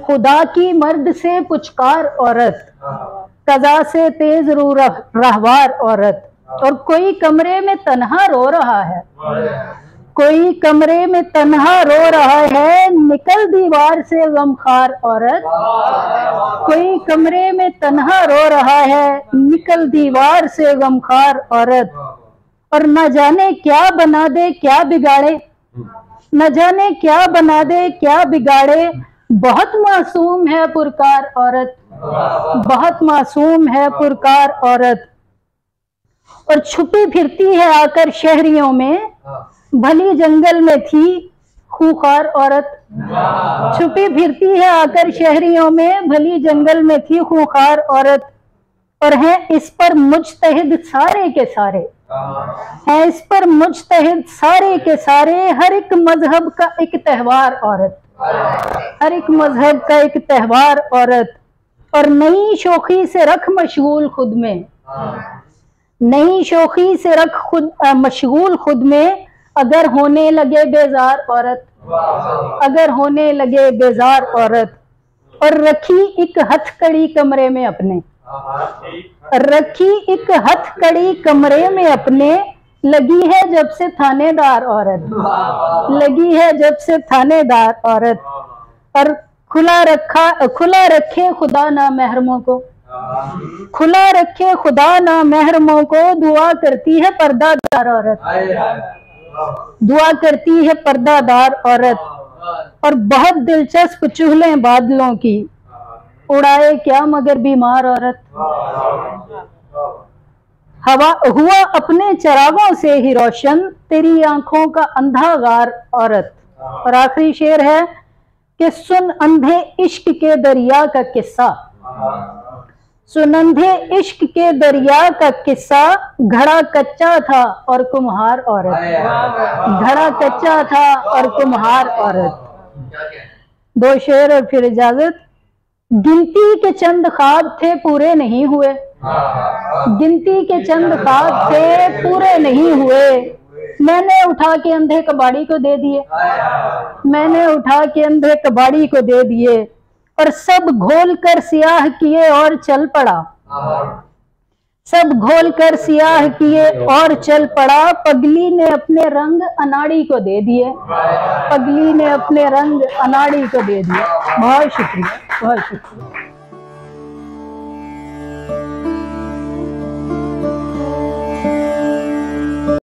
खुदा की मर्द से पुचकार औरत, कज़ा से तेज रू रहवार औरत। और कोई कमरे में तन्हा रो रहा है, कोई कमरे में तन्हा रो रहा है, निकल दीवार से गमखार औरत। कोई कमरे में तन्हा रो रहा है, निकल दीवार से गमखार औरत। और न जाने क्या बना दे क्या बिगाड़े, न जाने क्या बना दे क्या बिगाड़े, बहुत मासूम है पुरकार औरत, बहुत मासूम है पुरकार औरत। और छुपी फिरती है आकर शहरियों में, भली जंगल में थी खूंखार औरत। छुपी फिरती है आकर शहरियों में, भली जंगल में थी खूंखार औरत। और है इस पर मुजतहिद सारे के सारे, है इस पर मुजतहिद सारे के सारे, हर एक मजहब का एक त्यौहार औरत, हर एक मजहब का एक त्यौहार औरत। और नई शोखी से रख मशगूल खुद में, नई शोखी से रख खुद मशगूल खुद में, अगर होने लगे बेजार औरत, अगर होने लगे बेजार औरत। और रखी एक हथकड़ी कमरे में अपने, रखी एक हथकड़ी कमरे में अपने, लगी है जब से थानेदार औरत, लगी है जब से थानेदार औरत। और खुला रखे खुदा ना महरमों को, खुला रखे खुदा ना महरमों को, दुआ करती है पर्दादार औरत, दुआ करती है पर्दादार औरत। और बहुत दिलचस्प चुहलें बादलों की, उड़ाए क्या मगर बीमार औरत। हवा हुआ अपने चरागों से ही रोशन, तेरी आंखों का अंधा गार औरत। और आखिरी शेर है कि सुन अंधे इश्क के दरिया का किस्सा, सुन अंधे इश्क के दरिया का किस्सा, घड़ा कच्चा था और कुम्हार औरत, घड़ा कच्चा था और कुम्हार औरत। दो शेर और फिर इजाजत। गिनती के चंद ख्वाब थे पूरे नहीं हुए, गिनती के चंद ख्वाब थे पूरे नहीं हुए, मैंने उठा के अंधे कबाड़ी को दे दिए, मैंने उठा के अंधे कबाड़ी को दे दिए। और सब घोल कर सियाह किए और चल पड़ा, सब घोल कर सियाह किए और चल पड़ा, पगली ने अपने रंग अनाड़ी को दे दिए, पगली ने अपने रंग अनाड़ी को दे दिए। बहुत शुक्रिया, बहुत शुक्रिया।